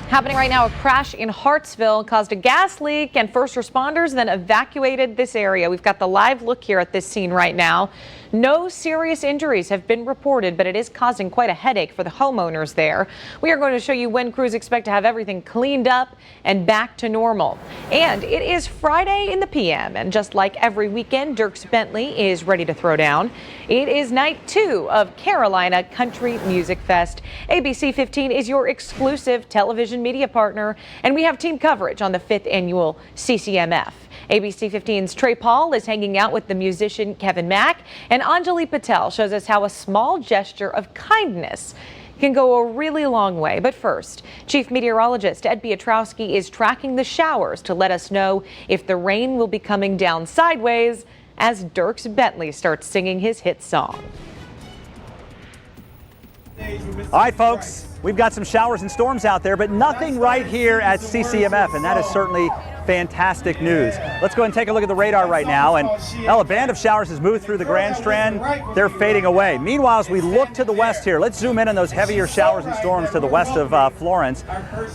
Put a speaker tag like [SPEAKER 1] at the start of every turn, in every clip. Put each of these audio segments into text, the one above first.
[SPEAKER 1] Happening right now, a crash in Hartsville caused a gas leak, and first responders then evacuated this area. We've got the live look here at this scene right now. No serious injuries have been reported, but it is causing quite a headache for the homeowners there. We are going to show you when crews expect to have everything cleaned up and back to normal. And it is Friday in the PM, and just like every weekend, Dierks Bentley is ready to throw down. It is night 2 of Carolina Country Music Fest. ABC 15 is your exclusive television media partner, and we have team coverage on the 5th annual CCMF. ABC 15's Trey Paul is hanging out with the musician Kevin Mack, and Anjali Patel shows us how a small gesture of kindness can go a really long way. But first, Chief Meteorologist Ed Piotrowski is tracking the showers to let us know if the rain will be coming down sideways as Dierks Bentley starts singing his hit song.
[SPEAKER 2] All right, folks, we've got some showers and storms out there, but nothing right here at CCMF, and that is certainly fantastic news. Let's go and take a look at the radar right now, and a band of showers has moved through the Grand Strand. They're fading away. Meanwhile, as we look to the west here, let's zoom in on those heavier showers and storms to the west of Florence.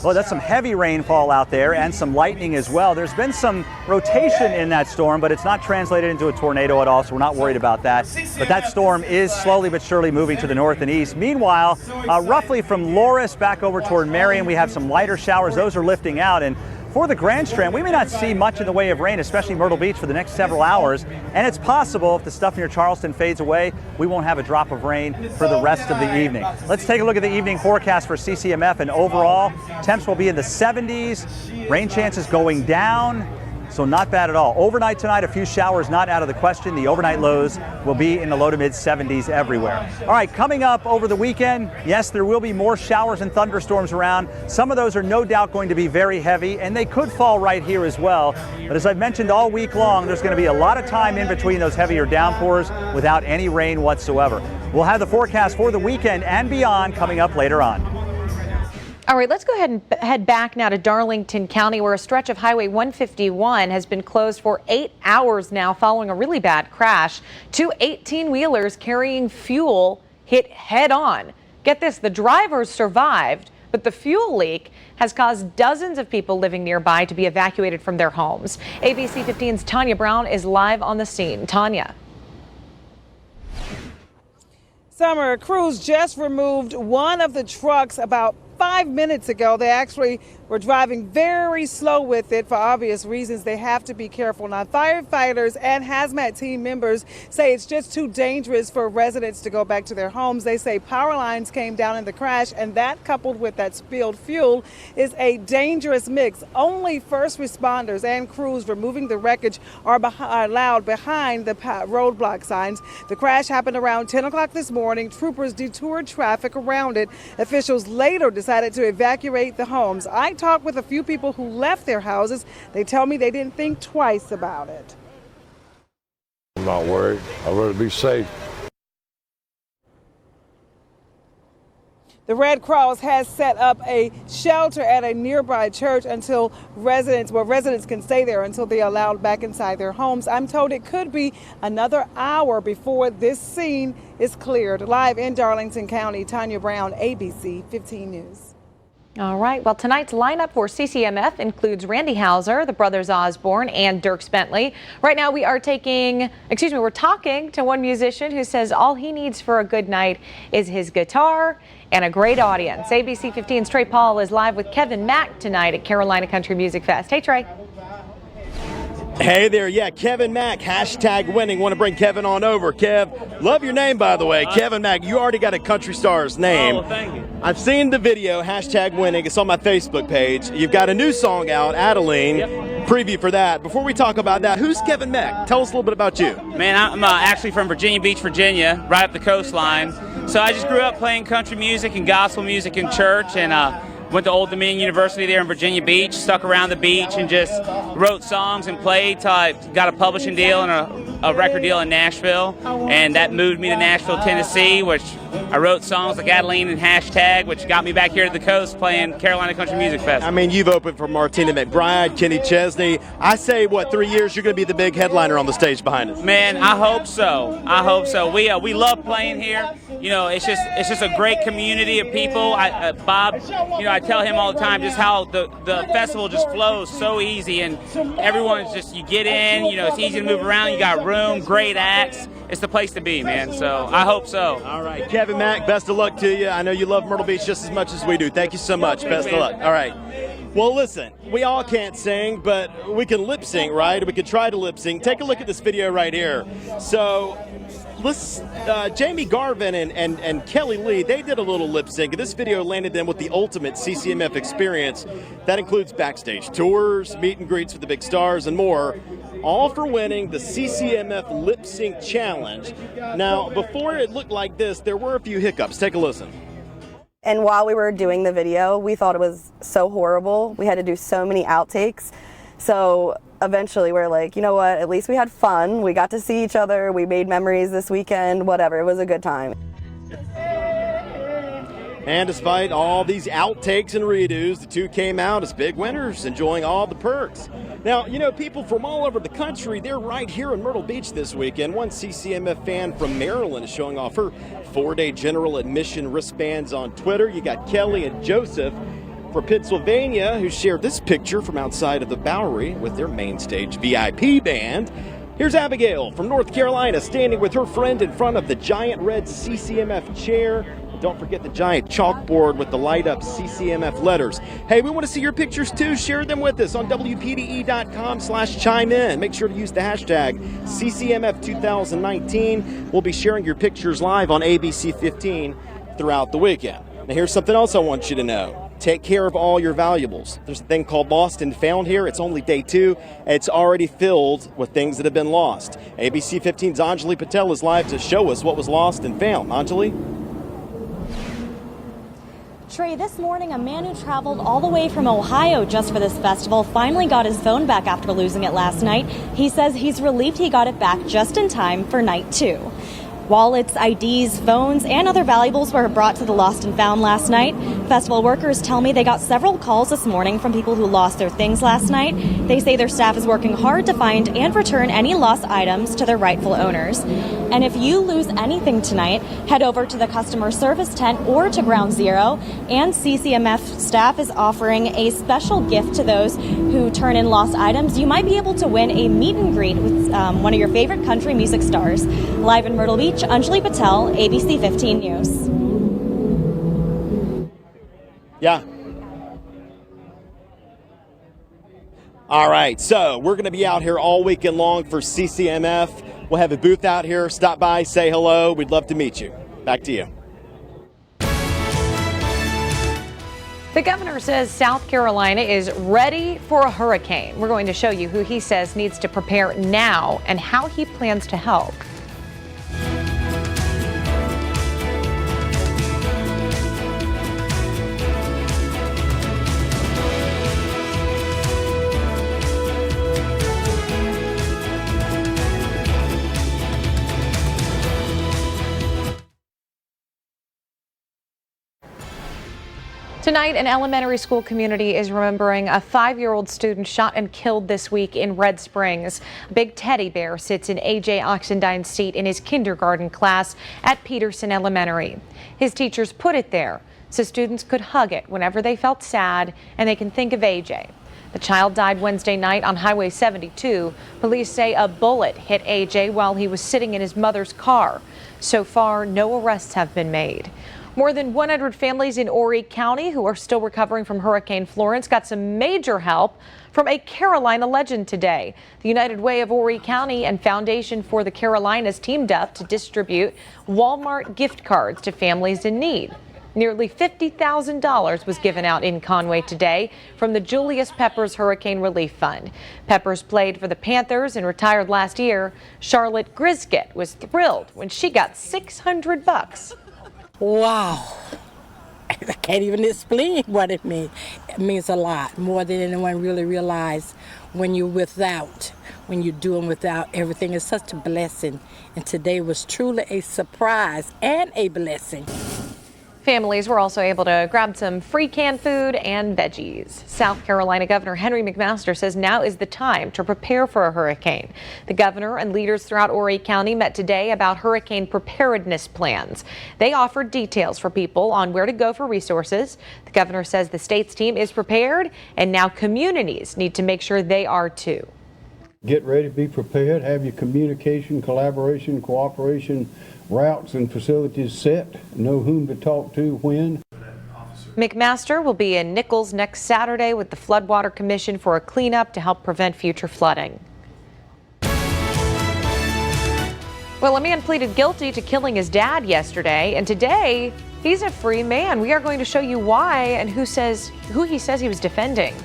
[SPEAKER 2] Well, that's some heavy rainfall out there and some lightning as well. There's been some rotation in that storm, but it's not translated into a tornado at all, so we're not worried about that. But that storm is slowly but surely moving to the north and east. Meanwhile, roughly from Loris back over toward Marion, we have some lighter showers. Those are lifting out, and for the Grand Strand, we may not see much in the way of rain, especially Myrtle Beach, for the next several hours. And it's possible if the stuff near Charleston fades away, we won't have a drop of rain for the rest of the evening. Let's take a look at the evening forecast for CCMF, and overall, temps will be in the 70s, rain chances going down. So not bad at all. Overnight tonight, a few showers not out of the question. The overnight lows will be in the low to mid 70s everywhere. All right, coming up over the weekend, yes, there will be more showers and thunderstorms around. Some of those are no doubt going to be very heavy, and they could fall right here as well. But as I've mentioned all week long, there's going to be a lot of time in between those heavier downpours without any rain whatsoever. We'll have the forecast for the weekend and beyond coming up later on.
[SPEAKER 1] All right, let's go ahead and head back now to Darlington County, where a stretch of Highway 151 has been closed for 8 hours now following a really bad crash. Two 18-wheelers carrying fuel hit head on. Get this, the drivers survived, but the fuel leak has caused dozens of people living nearby to be evacuated from their homes. ABC 15's Tanya Brown is live on the scene. Tanya.
[SPEAKER 3] Summer crews just removed one of the trucks about 5 minutes ago. They actually were driving very slow with it for obvious reasons. They have to be careful. Now, firefighters and hazmat team members say it's just too dangerous for residents to go back to their homes. They say power lines came down in the crash, and that, coupled with that spilled fuel, is a dangerous mix. Only first responders and crews removing the wreckage are allowed behind the roadblock signs. The crash happened around 10 o'clock this morning. Troopers detoured traffic around it. Officials later decided to evacuate the homes. I talked with a few people who left their houses. They tell me they didn't think twice about it.
[SPEAKER 4] I'm not worried. I'd rather be safe.
[SPEAKER 3] The Red Cross has set up a shelter at a nearby church until residents can stay there until they're allowed back inside their homes. I'm told it could be another hour before this scene is cleared. Live in Darlington County, Tanya Brown, ABC 15 News.
[SPEAKER 1] All right. Well, tonight's lineup for CCMF includes Randy Houser, the brothers Osborne, and Dierks Bentley. Right now, we're talking to one musician who says all he needs for a good night is his guitar and a great audience. ABC 15's Trey Paul is live with Kevin Mack tonight at Carolina Country Music Fest. Hey, Trey.
[SPEAKER 5] Hey there, yeah, Kevin Mack, #winning. Want to bring Kevin on over. Kev, love your name, by the way. Kevin Mack, you already got a country star's name.
[SPEAKER 6] Oh, thank you.
[SPEAKER 5] I've seen the video, #winning. It's on my Facebook page. You've got a new song out, Adeline.
[SPEAKER 6] Yep.
[SPEAKER 5] Preview for that. Before we talk about that, who's Kevin Mack? Tell us a little bit about you.
[SPEAKER 6] Man, I'm actually from Virginia Beach, Virginia, right up the coastline. So I just grew up playing country music and gospel music in church, and went to Old Dominion University there in Virginia Beach, stuck around the beach and just wrote songs and played till I got a publishing deal and a a record deal in Nashville, and that moved me to Nashville, Tennessee, which I wrote songs like Adeline and Hashtag, which got me back here to the coast playing Carolina Country Music Festival.
[SPEAKER 5] I mean, you've opened for Martina McBride, Kenny Chesney. I say, 3 years, you're going to be the big headliner on the stage behind us.
[SPEAKER 6] Man, I hope so. I hope so. We love playing here. You know, it's just a great community of people. Bob, you know, I tell him all the time just how the festival just flows so easy, and everyone's just, you get in, you know, it's easy to move around, you got room, great acts. It's the place to be, man. So I hope so.
[SPEAKER 5] All right, Kevin Mack, best of luck to you. I know you love Myrtle Beach just as much as we do. Thank you so much. Best of luck. All right. Well, listen, we all can't sing, but we can lip sync, right? We can try to lip sync. Take a look at this video right here. So Jamie Garvin and Kelly Lee, they did a little lip sync. This video landed them with the ultimate CCMF experience. That includes backstage tours, meet and greets with the big stars, and more, all for winning the CCMF Lip Sync Challenge. Now, before it looked like this, there were a few hiccups. Take a listen.
[SPEAKER 7] And while we were doing the video, we thought it was so horrible. We had to do so many outtakes. So eventually we're like, you know what, at least we had fun. We got to see each other. We made memories this weekend, whatever. It was a good time.
[SPEAKER 5] And despite all these outtakes and redos, the two came out as big winners, enjoying all the perks. Now, you know, people from all over the country, they're right here in Myrtle Beach this weekend. One CCMF fan from Maryland is showing off her 4-day general admission wristbands on Twitter. You got Kelly and Joseph from Pennsylvania who shared this picture from outside of the Bowery with their main stage VIP band. Here's Abigail from North Carolina standing with her friend in front of the giant red CCMF chair. Don't forget the giant chalkboard with the light-up CCMF letters. Hey, we want to see your pictures too. Share them with us on WPDE.com/chime in. Make sure to use the hashtag CCMF2019. We'll be sharing your pictures live on ABC 15 throughout the weekend. Now, here's something else I want you to know. Take care of all your valuables. There's a thing called Lost and Found here. It's only day 2. It's already filled with things that have been lost. ABC 15's Anjali Patel is live to show us what was lost and found. Anjali?
[SPEAKER 8] Trey, this morning a man who traveled all the way from Ohio just for this festival finally got his phone back after losing it last night. He says he's relieved he got it back just in time for night 2. Wallets, IDs, phones, and other valuables were brought to the Lost and Found last night. Festival workers tell me they got several calls this morning from people who lost their things last night. They say their staff is working hard to find and return any lost items to their rightful owners. And if you lose anything tonight, head over to the customer service tent or to Ground Zero. And CCMF staff is offering a special gift to those who turn in lost items. You might be able to win a meet and greet with one of your favorite country music stars. Live in Myrtle Beach, Anjali Patel, ABC 15 News.
[SPEAKER 5] Yeah. All right, so we're going to be out here all weekend long for CCMF. We'll have a booth out here. Stop by, say hello. We'd love to meet you. Back to you.
[SPEAKER 1] The governor says South Carolina is ready for a hurricane. We're going to show you who he says needs to prepare now and how he plans to help. Tonight, an elementary school community is remembering a 5-year-old student shot and killed this week in Red Springs. A big teddy bear sits in A.J. Oxendine's seat in his kindergarten class at Peterson Elementary. His teachers put it there so students could hug it whenever they felt sad and they can think of A.J. The child died Wednesday night on Highway 72. Police say a bullet hit A.J. while he was sitting in his mother's car. So far, no arrests have been made. More than 100 families in Horry County who are still recovering from Hurricane Florence got some major help from a Carolina legend today. The United Way of Horry County and Foundation for the Carolinas teamed up to distribute Walmart gift cards to families in need. Nearly $50,000 was given out in Conway today from the Julius Peppers Hurricane Relief Fund. Peppers played for the Panthers and retired last year. Charlotte Grisket was thrilled when she got $600.
[SPEAKER 9] Wow. I can't even explain what it means. It means a lot, more than anyone really realizes when you're without. when you do them without everything. It's such a blessing. And today was truly a surprise and a blessing.
[SPEAKER 1] Families were also able to grab some free canned food and veggies. South Carolina Governor Henry McMaster says now is the time to prepare for a hurricane. The governor and leaders throughout Horry County met today about hurricane preparedness plans. They offered details for people on where to go for resources. The governor says the state's team is prepared, and now communities need to make sure they are too.
[SPEAKER 10] Get ready to be prepared. Have your communication, collaboration, cooperation, routes and facilities set. Know whom to talk to when.
[SPEAKER 1] McMaster will be in Nichols next Saturday with the Floodwater Commission for a cleanup to help prevent future flooding. Well, a man pleaded guilty to killing his dad yesterday, and today he's a free man. We are going to show you why and who he says he was defending.